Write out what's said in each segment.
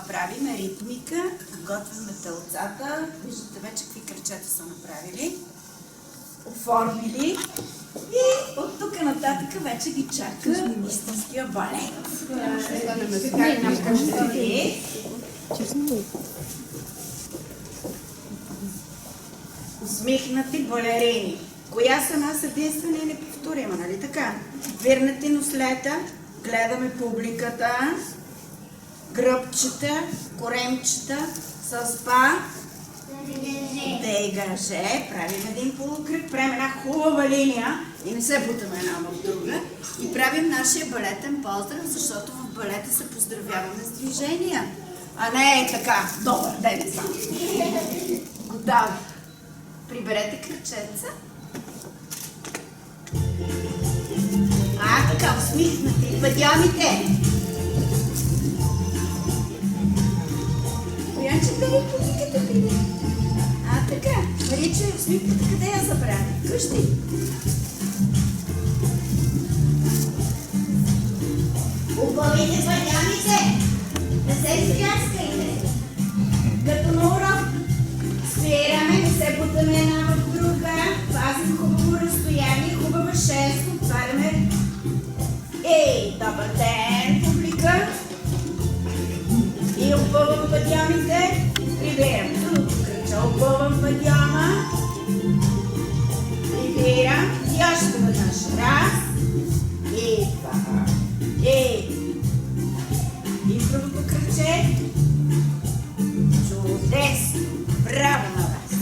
правим ритмика, готвим тълцата. Виждате вече какви кръчета са направили, оформили и от тук нататък вече ги чака истинския балет. Усмихнати балерини. Коя са нас единствена и неповторима, нали така? Вирнати нослета, гледаме публиката, гръбчета, коремчета, с па, дегаже, правим един полукръг, правим една хубава линия и не се бутаме една в друга и правим нашия балетен поздрав, защото в балета се поздравяваме с движения, а не е така, добър ден сам. Готови. Приберете кръченца. Така, усмихнати, падямите. Боянчета ли публиката приде? Така, Марича и усмихката къде я забрави? Къщи. Убавите падямите. Не се изтряскайте. Като на урок. Спираме, не се бутаме една в друга. Пазим хубаво разстояние, хубава шест. Отваряме. Добър ден, публика! И опъвам падямите. Прибирам другото кръче. Опъвам падяма. Прибирам. И още веднъж. Раз. И два. И другото кръче. Чудесно! Браво на вас!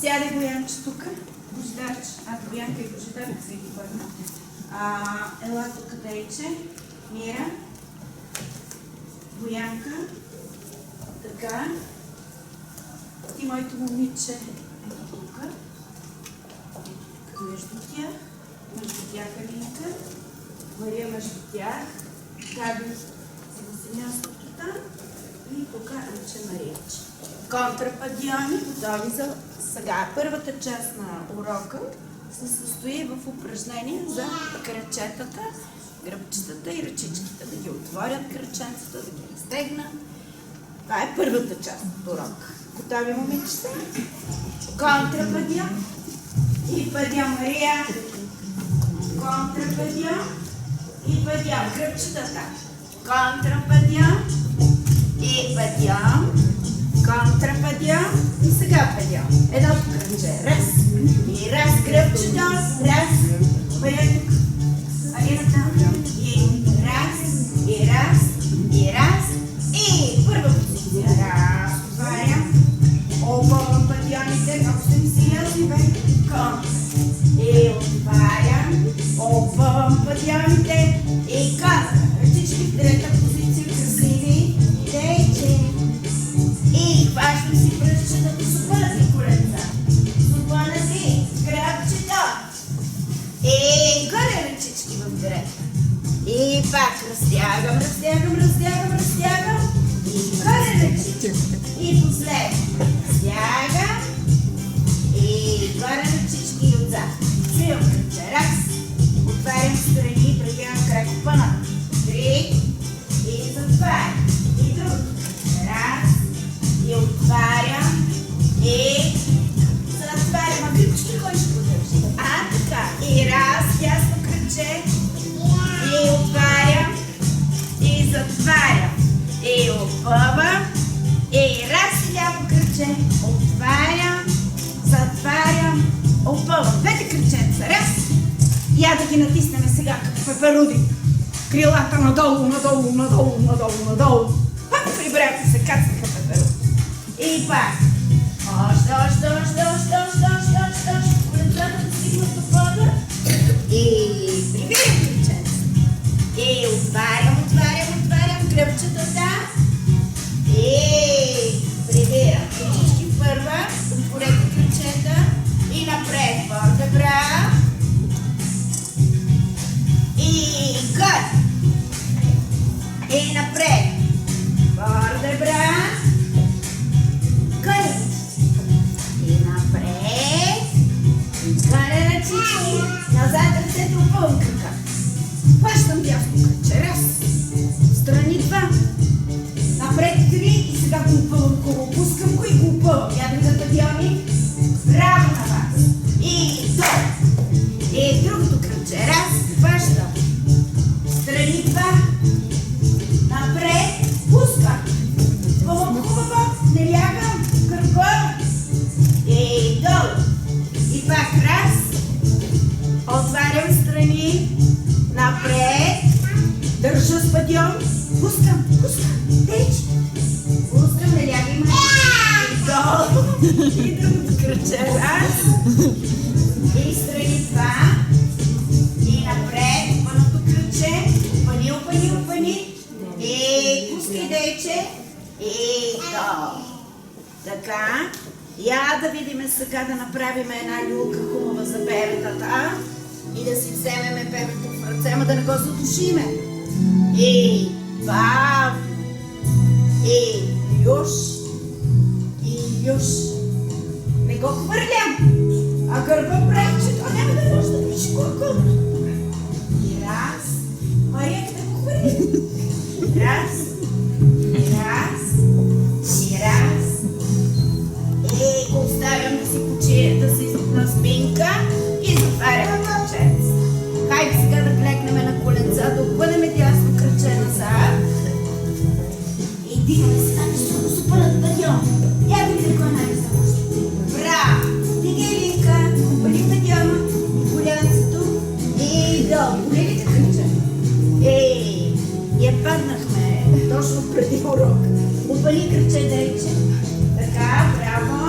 Сяде Боянче тук. Божидарч. Боянка и Божидар се ги върна. Ела тук, Дейче, Мира, Боянка, така, ти моето момиче ето тук, между тях Алинка, Мария между тях, Габи си на мястото там и тук Анче Мариече. Контрападиони, готови за сега. Първата част на урока се състои в упражнение за кръчетата, гръбчетата и ръчичките. Да ги отворят кръченцата, да ги разтегнат. Това е първата част от урока. Готови, момичета? Контрападион и падион Мария. Контрападион и падион. Гръбчетата. Контрападион и падион. Контрападион и сега падион. Едното кръче. Раз. И раз, гръбчето, раз, бъде тук, Алината, и раз, и раз, и раз, и първа позиция, раз, отварям, опъвам падионите, много сте ми сериозни, бе, и отварям, опъвам падионите, и контра, ръчички в трета позиция, красиви, дейче, и хващам си пръстчетата с бързи коленца. Гръбчето. И горе ръчички в дрета. И пак разтягам. И горе ръчички. И последно. Разтягам. И горе ръчички и отзад. Свивам кръче. Раз. Отварям страни и прегивам крако пъна. Три. И затварям. И друг. Раз. И отварям. И затварям, а гръбчето кой ще го държи? Така. И раз, дясно кръче. И отварям. И затварям. И опъвам. И раз, ляво кръче. Отварям. Затварям. Опъвам. Двете кръченца. Раз. Я да ги натиснем сега като пеперуди. Крилата надолу. Пак прибрете се, кацаха пеперуди. И пак. Още. Коленцата да стигнат до пода. И прибирам кръченца. И отварям гръбчетата. И прибирам кръчички първа. Отворете кръчета. И напред. Въртебра. И горе. И напред. Въртебра. Горе. И напред. кръче. Раз, хваща. Страни два. Напред, пуска. Хубаво, не лягам. Кръга. И долу. И пак раз. Отварям страни. Напред. Държа с падьон. Пускам. Тече. Пускам, не лягай ма. И долу. И другото кръче. Раз. И страни два. И напред. Пъното кръче. Опани. И пускай дейче. И долу. Така. Я да видим сега да направим една люлка хубава за бебетата и да си вземем бебето в ръце, ама да не го задушиме. И бавно. И юж. Не го хвърлям, а гърба прави, че то няма да може да пише колко. И раз. Мария, да го хвърли. Раз. И го оставям да си почие, да си на спинка и затварям кръченца. Хайде сега да клекнем на коленца, да обърнем дясно кръче назад. И дигаме сега нещо супърът падьон. Я да видя кой най-за може. Браво! Дигай линка, опали падьона, колянцето и долу. Големите кръче. Я паднахме точно преди урок. Опали кръче дейче. Така, браво.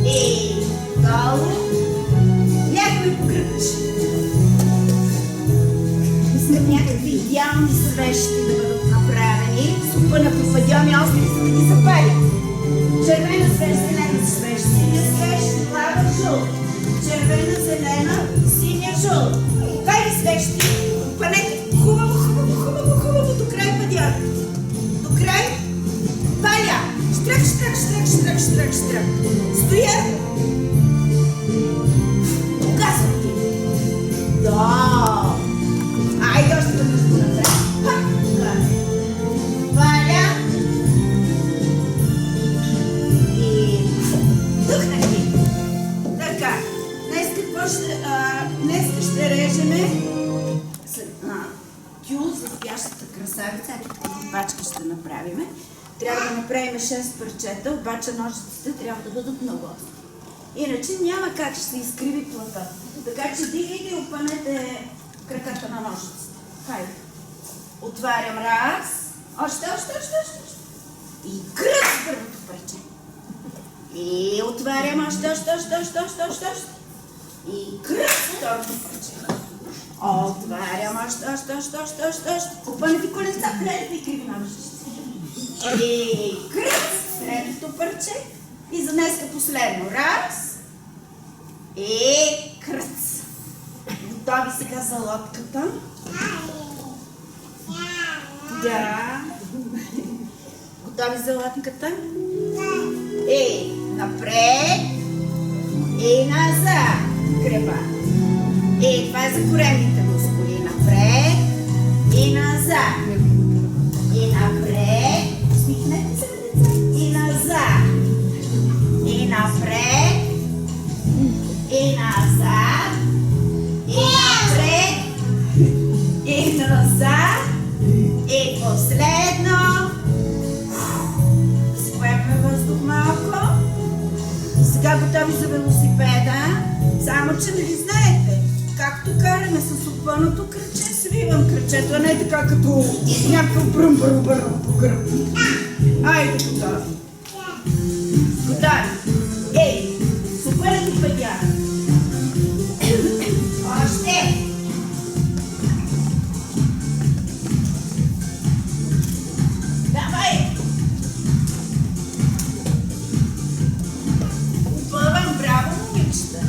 И долу. Някой погръбче. Искам някакви идеални свещи да бъдат направени. Супъна по падьоми, остри са да ги запалят. Червена свещ, зелена свещ, синя свещ, лава, жълт. Червена, зелена, синя, жълт. Хайде свещи, панете хубаво до край падьона. До край. Паля! Штрак. Стоя! Угазвам ти! Да! Айде още да го направя. Паля! И дъхнах ти! Така, днес ще режеме тюл за спящата красавица. Ето такива пачки ще направиме. Трябва да направим 6 парчета, обаче ножиците трябва да бъдат много остри. Иначе няма как ще се изкриви плътта. Така че дигайте и опънете краката на ножиците. Хайде. Отварям раз. Още. И кръст първото парче. И отварям още. И кръст второто парче. Отварям още. Опънете коленца, гледайте и криви ножиците. И кръст, средното парче. И за днеска последно. Раз. И кръст. Готови сега за лодката. Да. Готови за лодката. И напред. И назад. Греба. И това е за коремните мускули. Напред. И назад. И напред. Смихнете се, деца. И назад. И напред. И назад. И напред. И назад. И последно. Си поехме въздух малко. Сега готови за велосипеда. Само, че нали знаете, както караме с опъното кръче, свивам кръчето, а не така като някакъв бръм по гръб. Айде, готови. Готови. Ей, с опъното пътя. Още. Давай. Опъвам, браво, момичета.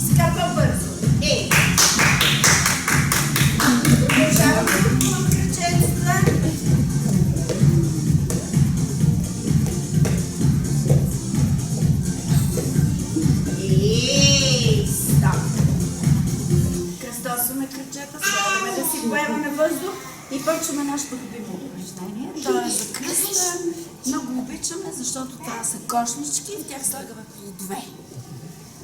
Сега по-бързо. Ей. Продължавам да купувам кръчетата. И стоп. Кръстосваме кръчета, слагаме да си поемаме въздух и почваме нашето любимо упражнение. То е за кръста. Много обичаме, защото това са кошнички и в тях слагаме плодове.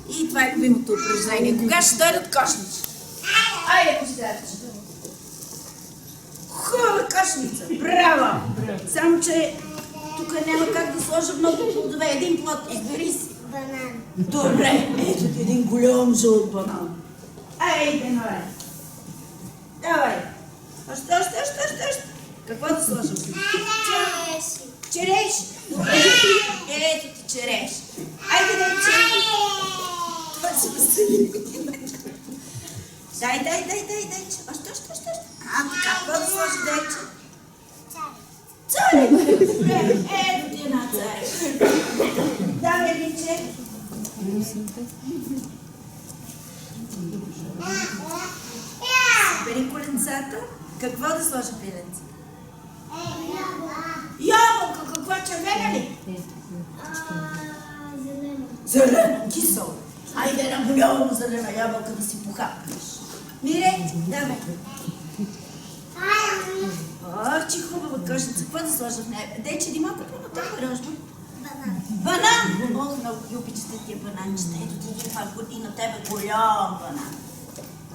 И това е любимото упражнение. Кога ще дойдат кошници? Айде, кошници! Хубава кошница! Браво! Само, че тук няма как да сложа много плодове. Един плод, избери си. Банан. Добре, ето ти един голям жълт банан. Айде, давай. Давай. Още. Какво да сложим? Череши. Череши. Ето ти череши. Айде да череши. Това ще възстани. Дай. Още. Какво да сложи дайче? Царек. Добре, ето ти една царек. Давай, Линче. Бери коленцата. Какво да сложа пиленце? Ябълка, каква червена ли? Зелена, кисело. Айде една голяма зелена ябълка да си похапнеш. Мире, давай. Ох, че хубава кошница. Какво да сложа в нея? Дай, че малко по-натам рожда. Банан! Ох, много ги обичате тия бананчета. Ето ти един пак и на тебе голям банан.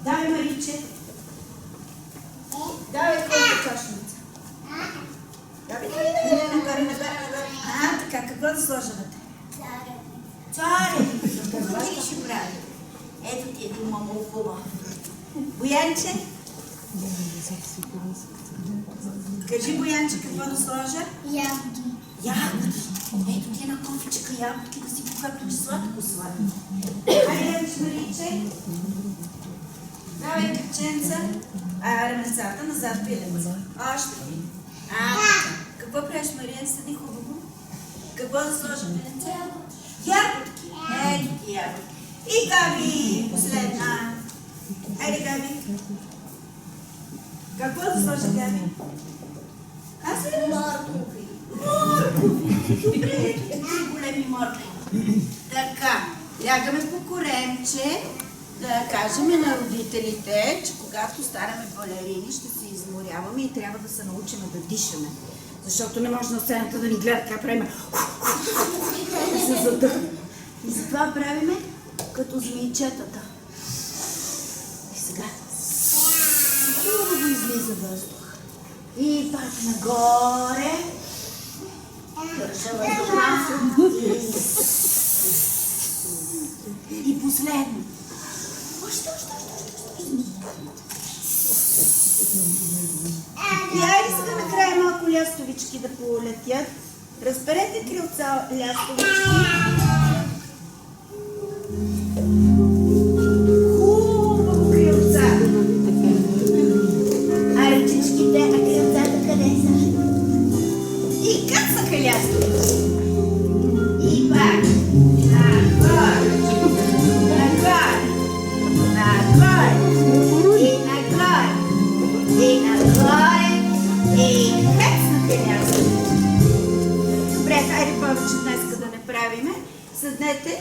Давай, Мариче. Давай, хубава кошница. Давай, нагоре. Така, какво да сложа вътре? Царев. Какво ти ще прави? Ето ти един мамул хубав. Боянче? Кажи, Боянче, какво да сложа? Ягоди. Ето ти една кофичка ябодки да си похапнеш сладко. Айде, Мариче. Давай, кръченца. Раменцата назад, пиленца. Още. Какво правиш, Мария? Седи хубаво. Какво да сложа, пиленца? Ябодки. Ето ти ябодки. И Габи, последна. Айде, Габи. Какво да сложа, Габи? Аз ли да Моркови. Добре, ето ти големи моркови. Така, лягаме по коремче. Да кажем на родителите, че когато станем балерини, ще се изморяваме и трябва да се научим да дишаме. Защото не може на сцената да ни гледа така правим. Да се задъхне. И затова правиме като змийчетата. И сега хубаво излиза въздух. И пак нагоре. Държа въздуха. И последно. Още. И айде сега накрая малко лястовички да полетят. Разберете крилца лястовички. Хубаво крилца. А ръчичките, а крилцата къде са? И как са лястовички? И пак. Нагоре. И хексната някакво. Добре, хайде повече днеска да не правиме. Седнете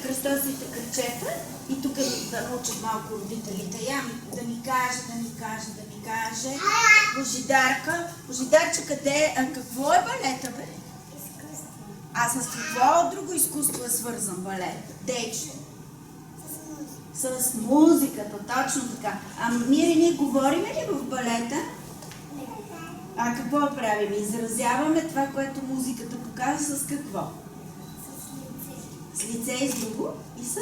кръстосите кръчета и тук да научат малко родителите. Да ми каже. Божидарче, къде? Какво е балета, бе? Изкуство. А с какво друго изкуство е свързан балет? Дейче. С музиката, точно така. А ние говорим ли в балета? А какво правим? Изразяваме това, което музиката показва с какво? С лице и с друго и с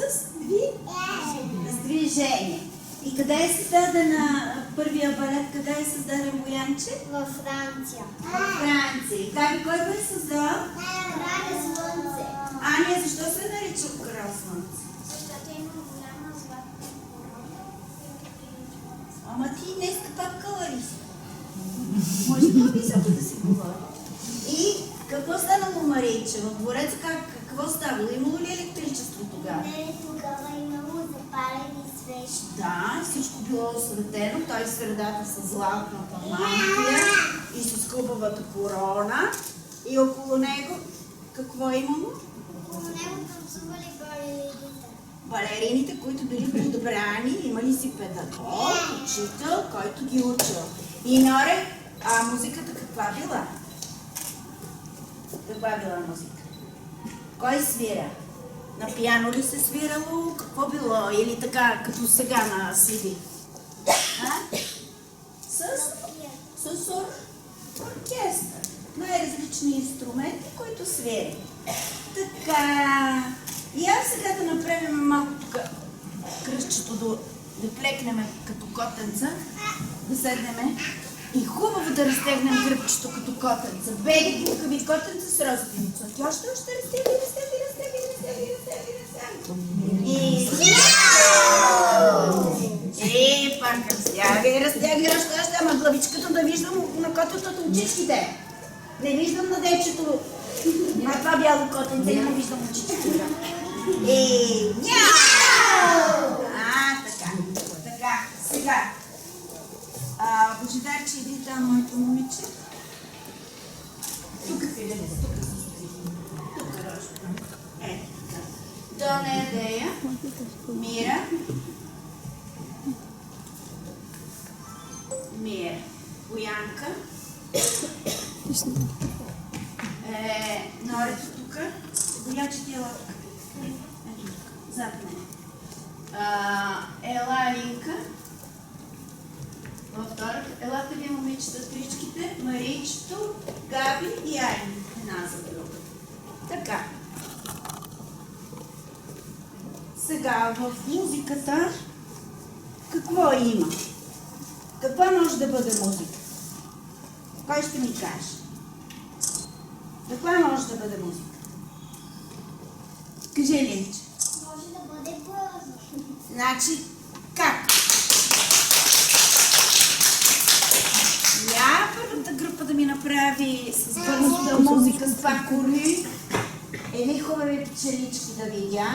движение. И къде е създадена първия балет? Къде е създаден Боянче? Във Франция. В Франция. И кой го е създал? Крале Слънце. Ания, защо се нарича Крал Слънце? Защото има голяма златна корона. Ама ти днеска пак калари си. Може по-високо да си говори. И какво станало, Марийче? В двореца какво ставало? Имало ли електричество тогава? Не, тогава имало запалени свещи. Да, всичко било осветено. Той в средата с златната мантия и с хубавата корона. И около него какво е имало? Около него танцували балерините. Балерините, които били подбрани, имали си педагог, учител, който ги учил. И Норе, а музиката каква била? Каква била музика? Кой свира? На пиано ли се свирало? Какво било? Или така, като сега на CD? А? С оркестър. Най-различни инструменти, които свири. Така. И аз сега да направим малко тук кръстчето, да плекнем като котенца, да седнем и хубаво да разтегнем гръбчето като котенца. Бели губкави котенца с розови цвети. Още разтегли. И пак разтягай, още, ама главичката да виждам на котето от очичките. Не виждам на дечето. На това бяло котенце не виждам очичките. Така, сега. Божидарче, иди там, моето момиче. Тук си, тук, Рожка. Дона Едея, Мира, Боянка, Норето тук, Бояче ти ела тук, ето тук, зад мен. Ела Алинка, във втората, елате ви момичета стричките, Маричето, Габи и Ани, една за друга. Така. Сега в музиката какво има? Каква може да бъде музика? Кой ще ми каже? Каква може да бъде музика? Кажи, Линче. Може да бъде бързо. Значи, как? Я първата група да ми направи с бързата музика с пакори. Едни хубави пчелички да видя.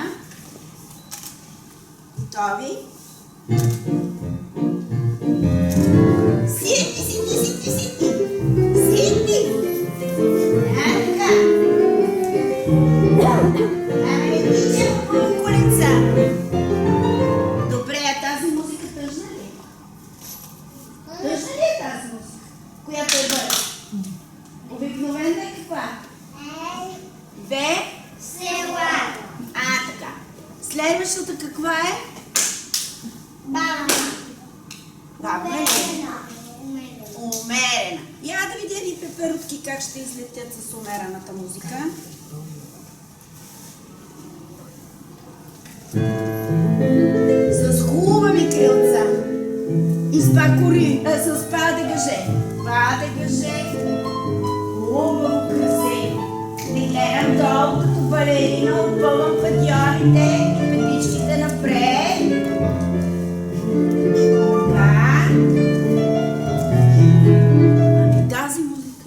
Готови? Сидни! Така. Ами, тичам по улица. Добре, а тази музика тъжна ли е? Тъжна ли е тази музика? Която е бърза? Обикновена е каква? Села. Така. Следващата каква е? Баба. Баба е. Умерена. Умерена. Я да видя ни пеперутки как ще излетят с умерената музика. С хубави крилца. И с пакори, с падегаже. Падегаже. Хубаво красиво. Не гледам долу като балерина, отпълвам падионите и петичките напред. Така. Ами тази музика.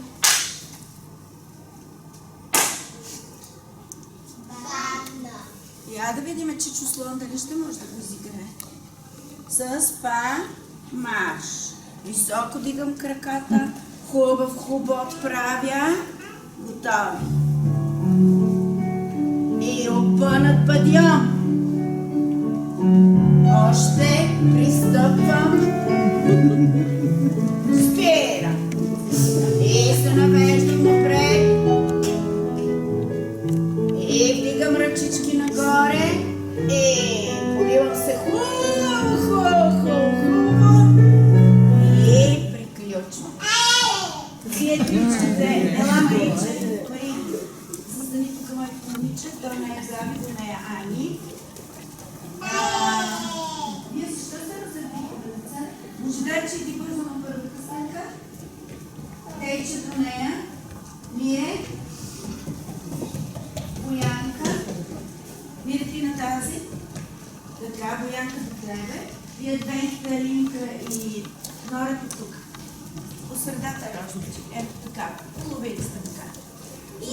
Бабна. Я да видим, че числон дали ще може да го изиграе. С па марш. Високо дигам краката. Хубав хубот правя. Готови. И опънат падьон. Още пристъпвам. Спирам. И се навеждам напред. И вдигам ръчички нагоре. И поливам се хубаво. И приключвам. Вие ключите. Ела, Мариче. Застани тук моето момиче. До нея Габи, до нея Ани. Вие защо се разсърдихте, деца? Божидарче, иди бързо на първата снимка. Тейче до нея. Мире. Боянка. Мире ти на тази. Така, Боянка до тебе. Вие двете, Линка и Норето тук. По средата рожничи. Ето така. Хубави сте така.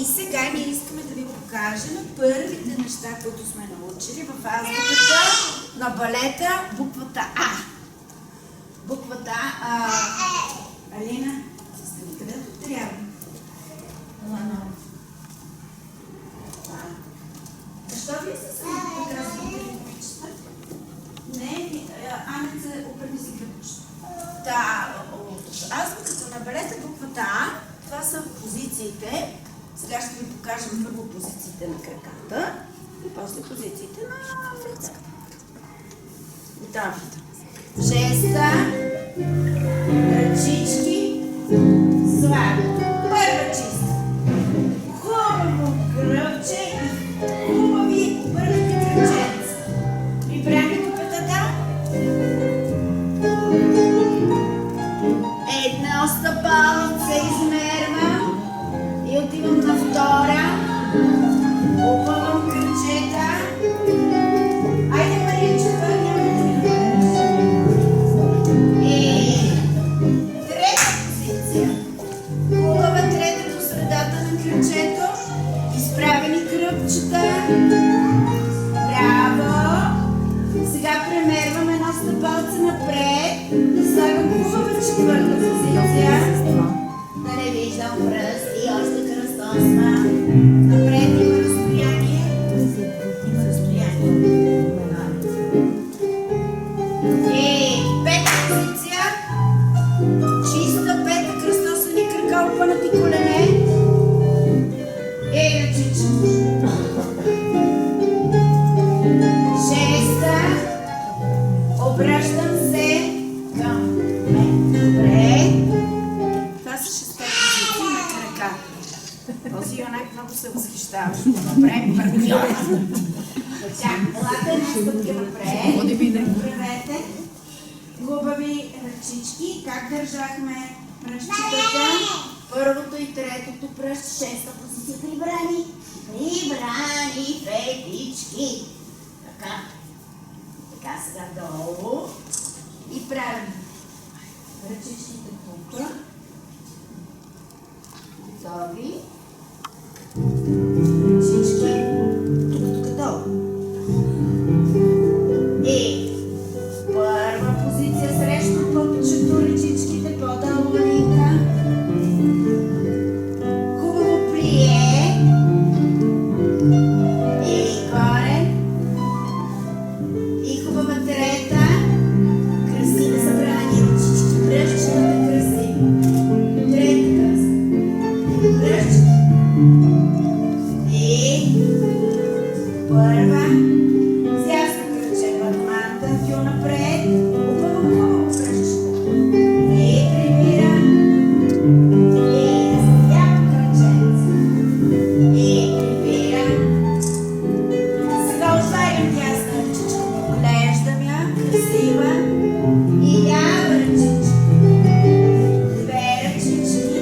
И сега ние искаме да ви покажем първите неща, които сме научили в азбуката на балета, буквата А. Буквата А. Алина, застани където трябва. Ела много. Защо вие се сами показвате момичета? Не, Анеца, опърни си гръбчето. Азбуката на балета, буквата А, това са позициите. Сега ще ви покажем първо позициите на краката. После позициите на лицата. Готови. Жеста, ръчички, сладко. Първа чиста. Хубаво кръвче и хубави върнати кръвченца. Прибраме копетата. Една стъпалница измерва и отивам на втора. Опъвам кръчета. Айде, Маричка, няма да ми намериш. Трета позиция. Хубава трета до средата на кръчето. Изправени кръпчета. Браво! Сега премервам едно стъпалце напред и слагам хубава четвърта позиция. Да не виждам пръст и още кръстосва. Напред има разстояние. Има разстояние. Пета позиция. Чиста пета, кръстосани крака, опънати колене. Ръчички. Шеста. Обръщам се към мен. Добре. Това са шеста позиции на крака. Този юнак много се възхищава. Добре, партньора. Елате една стъпка напред. Правете. Хубави ръчички. Как държахме пръстчетата? Първото и третото пръст. Шеста позиция. Прибрани. Прибрани петички. Така. Така сега долу. И правим ръчичките тук. Готови. Ръчички. Тук долу. И първа позиция срещу пъпчето, ръчичките по-долу линка. Хубаво плие. И горе. И хубава трета. Красиво събрани ръчички. Пръщчетата красиво. Трета красиво. Пръщчета. И първа. Сясно кръче батманта. Тю напред. Хубаво пръщчета. И прибира. И сяно кръченце. И прибира. Сега отварям тясна ръчичка. Поглеждам я. Красива. И лява ръчичка. Две ръчички.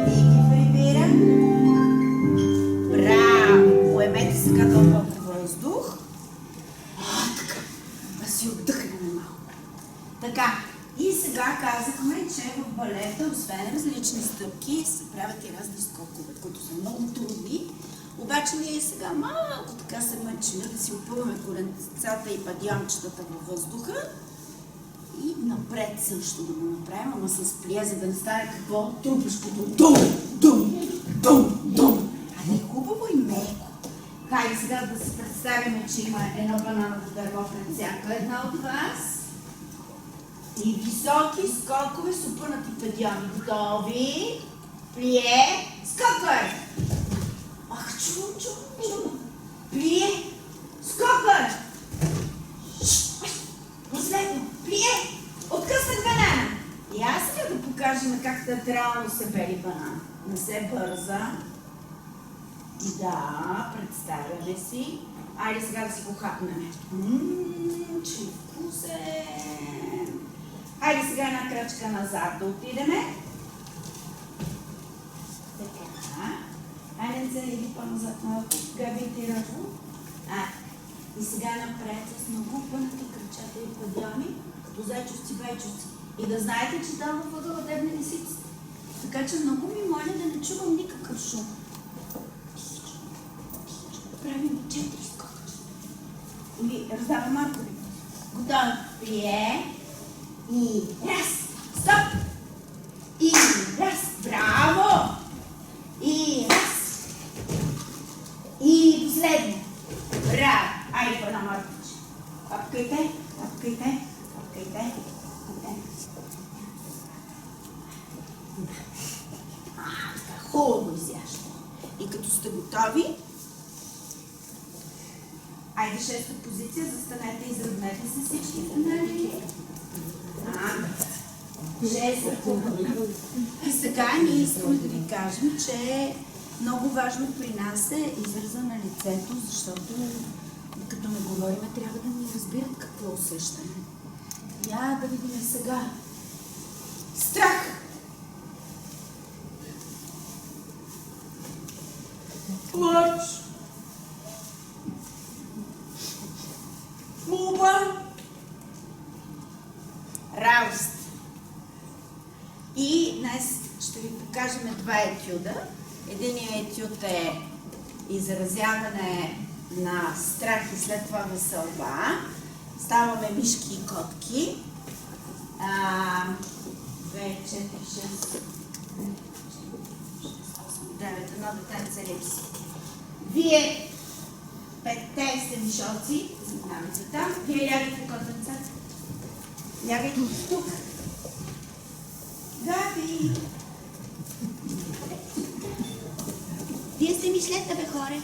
И ги прибирам. Браво! Поемете сега дълбоко въздух. Така. Да си отдъхнем малко. Така. И сега казахме, че в балета, освен различни стъпки, се правят и разни скокове, които са много трудни. Обаче ние сега малко така се мъчим да си опъваме коленцата и падямчетата във въздуха. И напред също да го направим, ама с плие, за да не стане какво? Трупешкото. Дум, дум, дум, дум. А не е хубаво и меко. Хайде сега да се представим, че има едно бананово дърво пред всяка една от вас. И високи скокове с опънати падями. Готови? Плие. Скокър! Ах, чувам. Плие. Скокър! Последно. Плие. Откъснат банана. И аз сега да покажем как театрално се бели банана. Не се бърза. Да, представяме си. Айде сега да си го хапнем. Че вкусен. Айде сега една крачка назад да отидеме. Така. Айде да иди по-назад малко. Габите ръчо. И сега напред с много опънати кръчата и падями, като зайчовци, байчовци. И да знаете, че там във ъгъла дебне лисици. Така че много ми моля да не чувам никакъв шум. Правим 4 скока. Или раздавам маркови. Готови. Плие. И раз. Стоп. И раз. Браво. И раз. И последно. Браво. Айде по една морковичка. Папкайте. Така хубаво изящо. И като сте готови, Айде, шеста позиция, застанете и изравнете се всички канали. Шеста позиция. И сега ние искаме да ви кажем, че много важно при нас е израза на лицето, защото като не говорим, трябва да ни разбират какво усещаме. Я да видим сега. Страх! Плач! Молба! Радост! И днес ще ви покажем два етюда. Единият етюд е изразяване на страх и след това веселба. Ставаме мишки и котки. 2, 4, 6, 9, едно детенце липси. Вие, петте сте мишоци, заминавайте там. Вие лягайте, котенца. Лягайте тук. Габи! Вие сте мишлета, бе, хора.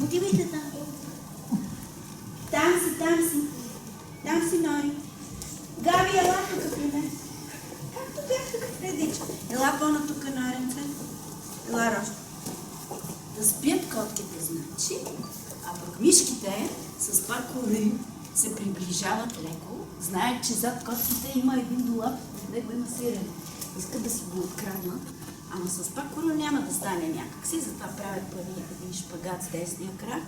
Отивайте там. Там си. Там си, Нори. Габи, ела тук при мен. Както бях тук предича. Ела по-на тук, Норенце. Ела, Рожко. Да спят котките, значи, а пък мишките с пакори се приближават леко. Знаят, че зад котките има един долап, в него има сирене. Искат да си го откраднат, ама с пакора няма да стане някакси, затова правят първи един шпагат с десния крак.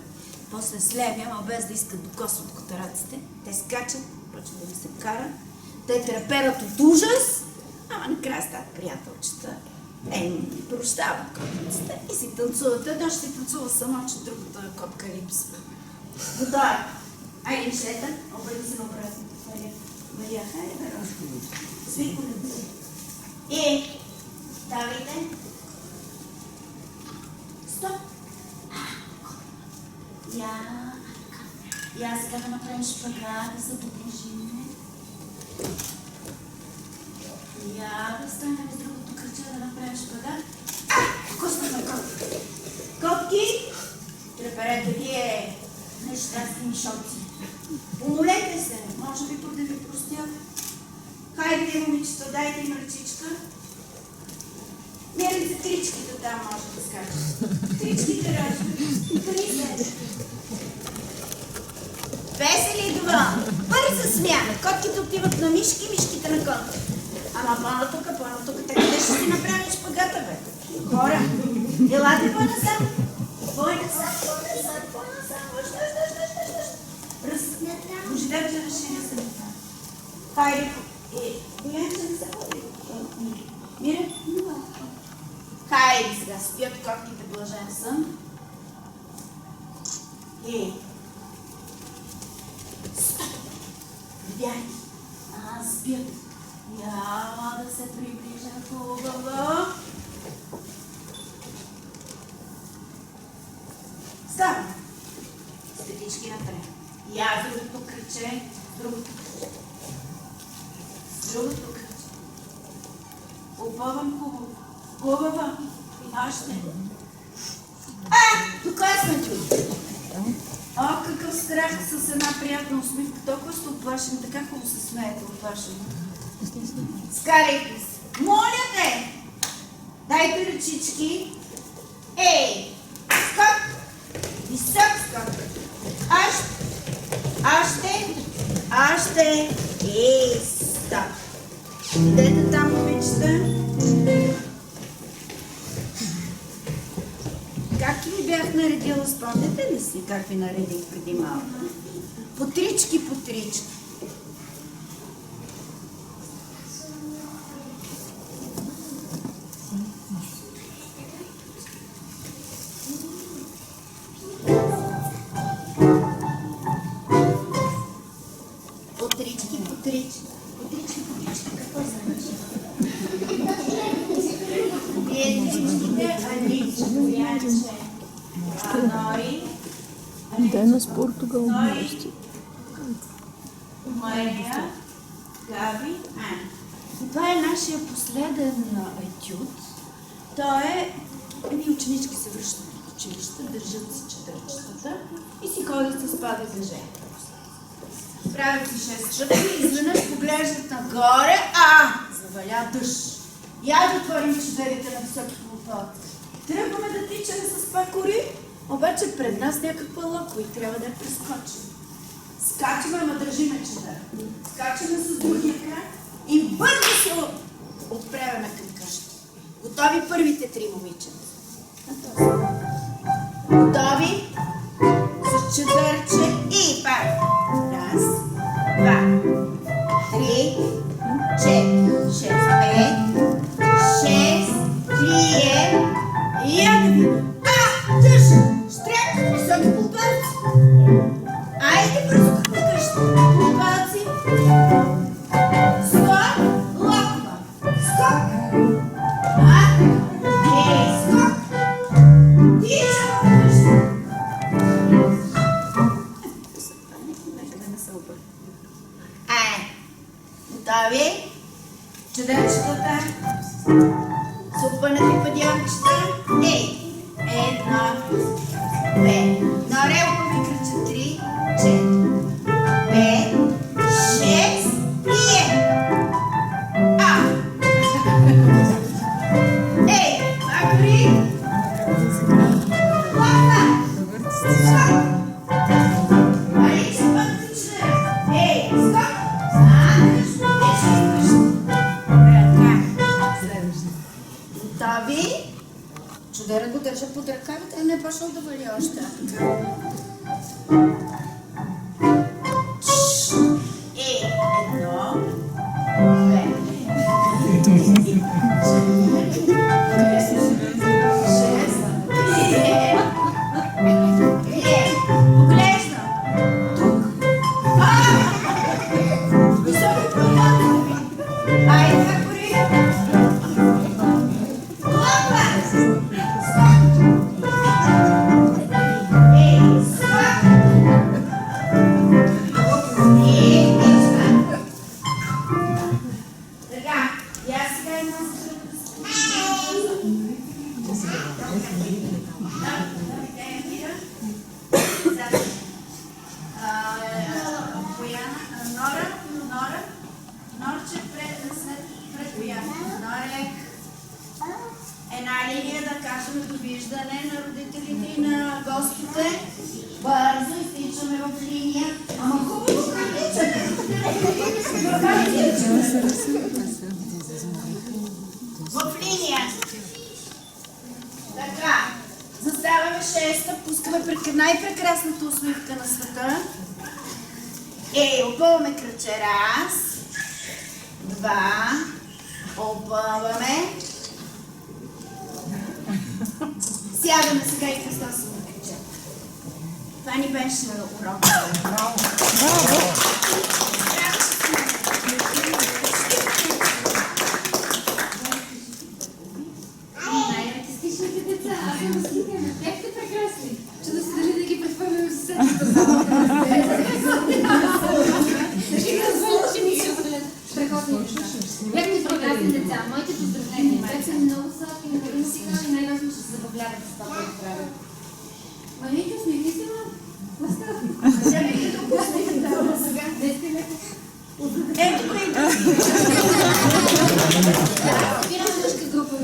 После с левия, ама без да искат докосват котараците, те скачат, почва да ми се карат, те треперат от ужас, ама накрая стават приятелчета. Те прощават котниците и си танцуват. Едно ще си танцува само, че другото е котка липсва. Готова. Айде, мишлета, обърни се обратно. Мария, хайде, Рожко. Сви коленци. И давайте. Стоп. Я сега да направим шпагат, да се доближим. Я да станем с другото кръче да направим шпагат. Вкусно на котки. Котки, треперете вие нещастни мишоци. Умолете се, може би да ви простят. Хайде, момичета, дайте им ръчичка. Мерите тричките там, може да скачат. Тричките раждат. Къде се? Весели и доволни. Бърза смяна. Котките отиват на мишки, мишките на котки. Ама по-натука, така къде ще си направим шпагата, бе? Хора, елате по-насам. По-насам. Божидев, че решение се не там. Хайде, голям, че не се ходи. Мира? Хайде сега, спят котките, блажен сън. Видяй, спят. Няма да се приближа хубаво. Става. Стетички напред. Я другото кръче, другото кръче. Опъвам хубаво. Хубава. Още. Докосна чуй. О, какъв страх с една приятна усмивка. Толкова сте оплашени, така хубаво се смеете оплашени. Скарайте се. Моля те! Дайте ръчички. Ей! Скок! Висок скок! Още! Ей! Стоп! Идете там, момичета. Както ви бях наредила, спомняте ли си как ви наредих преди малко? Потрички. Потрички. Какво значи? Вие тричките, Аличе, Нори, Денес Португал гости. Мария, Габи, Ани. И това е нашия последен етюд. Той е... Едни ученички се връщат. училище, държат си четърчетата и си ходят с пади движение. Правят си 6 стъпки и изведнъж поглеждат нагоре, заваля дъжд. Я да отворим чудерите на високите лопати. Тръгваме да тичаме с пакори, обаче пред нас някаква локо и трябва да я прескочим. Скачаме, ама държиме чудер. Скачаме с другия крак и бързо се отправяме към къща. Готови първите 3 момичета. Готови? С четвърче и пак. Раз, два, 3, 4, 6, 5, 6, трие. И я да видим. Дъжд! Штряк! Високи полупалци! Айде бързо към къща! Полупалци! Скок! Локва! Скок! Скок! Тича в къща! Готови? Чудачетата! Супаната и падянчета! Едно, две. Наре опави кръча 3, 4, 5, 6, прие! Пакори! Лапа! Скок! Али, ще пътни член! Скок! Готови? Чудера го държа под ръкавите, а не е почнал да вали още. Едно, две. Поглежда. Тук. Високи полупалци. Айде, пакори. Лопа. Така, я сега една Норче пред Бояна. Норек. Една линия да кажем довиждане на родителите и на гостите. Бързо изтичаме в линия. Ама хубаво приличаме. В линия. Така. Заставяме 6-та, пускаме най-прекрасната усмивка на света. Опъваме кръче. Раз, два, опъваме. Сядаме сега и кръстосваме кръче. Това ни беше урок. Браво! Най-артистичните деца, аз съм възхитена. Как сте прекрасни? Че да се дали да ги прехвърляме в съседната зала. Да ги разваля, че ни се валят. Страхотни неща. Бяхте прекрасни деца. Моите поздравления. Бяхте много сладки, много насигнали и най-важно ще се забавлявате с това, което правят. Малите, смихни се малко. Вземете да пуснете това сега. Ето го и да. Спираме мъжка група.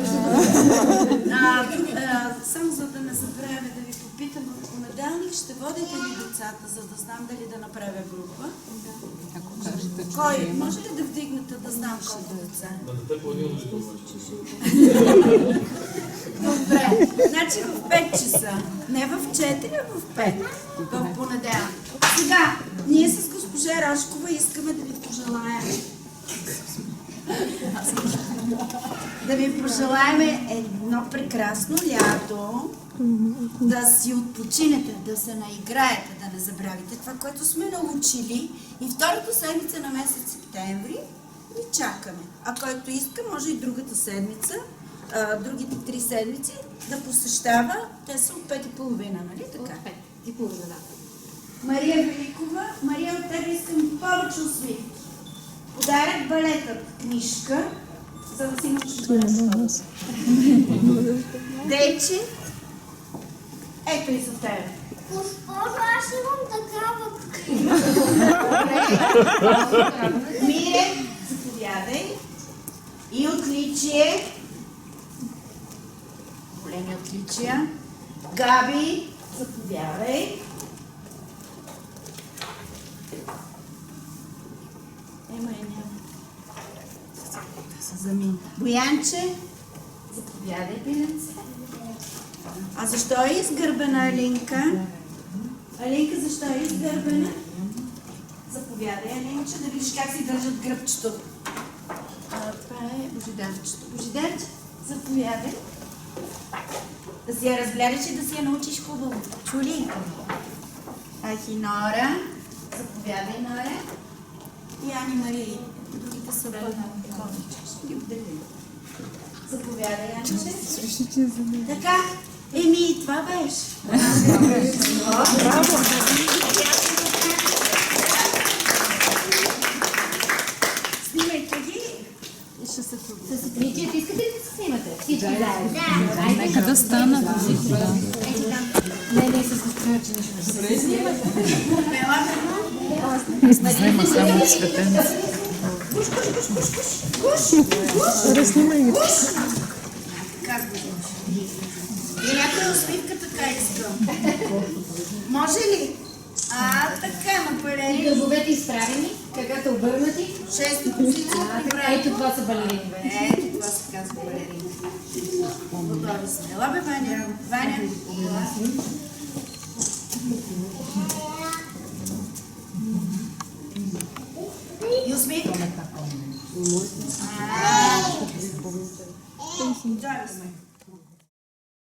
Само за да не забравяме да ви попитам, в понеделник ще водите ли децата, за да знам дали да направя група? Кой? Може ли да вдигнете да знам колко деца? На дете по-отделно ли Добре. Значи в 5 часа. Не в 4, а в 5. В понеделник. Сега, ние с госпожа Рашкова искаме да ви пожелаем едно прекрасно лято, да си отпочинете, да се наиграете, да не забравите това, което сме научили, и втората седмица на месец септември ви чакаме. А който иска, може и другата седмица, другите 3 седмици да посещава. Те са от 5:30, нали така? От 5:30, да. Мария Великова. Мария, от тебе искам повече усмивки. Подарък балетът книжка, за да си научиш балет. Дейчи. Ето и за теб. Госпожо, аз имам такава. Мире, заповядай. И отличие. Големи отличия. Габи, заповядай. Няма. Се замина. Боянче, заповядай, пиленце. А защо е изгърбена Алинка? Алинка, защо е изгърбена? Заповядай, Алинче, да видиш как си държат гръбчето. Това е Божидарчето. Божидарче, заповядай. Да си я разгледаш и да си я научиш хубаво. Чули? Нора. Заповядай, Нора. И Ани Мария. Другите са по-конички. Ще ги отделим. Заповядай, Анче. Така. Еми, това беше. Браво! Снимайте ги. Вие искате ли да се снимате? Всички заедно. Нека да стана. Не, се състоя, че нещо ще се снимате. Взема само светенце. Разснимай ги. Как го имаш? И някоя усмивка така искам. Може ли? Така, напълени. Гърбовете изправени, краката обърнати. Шеста позиция. Ето това са балерини. Ето това се казва балерини. Готови сме. Ела бе, Ваня. Ваня. И усмивка. Готови сме.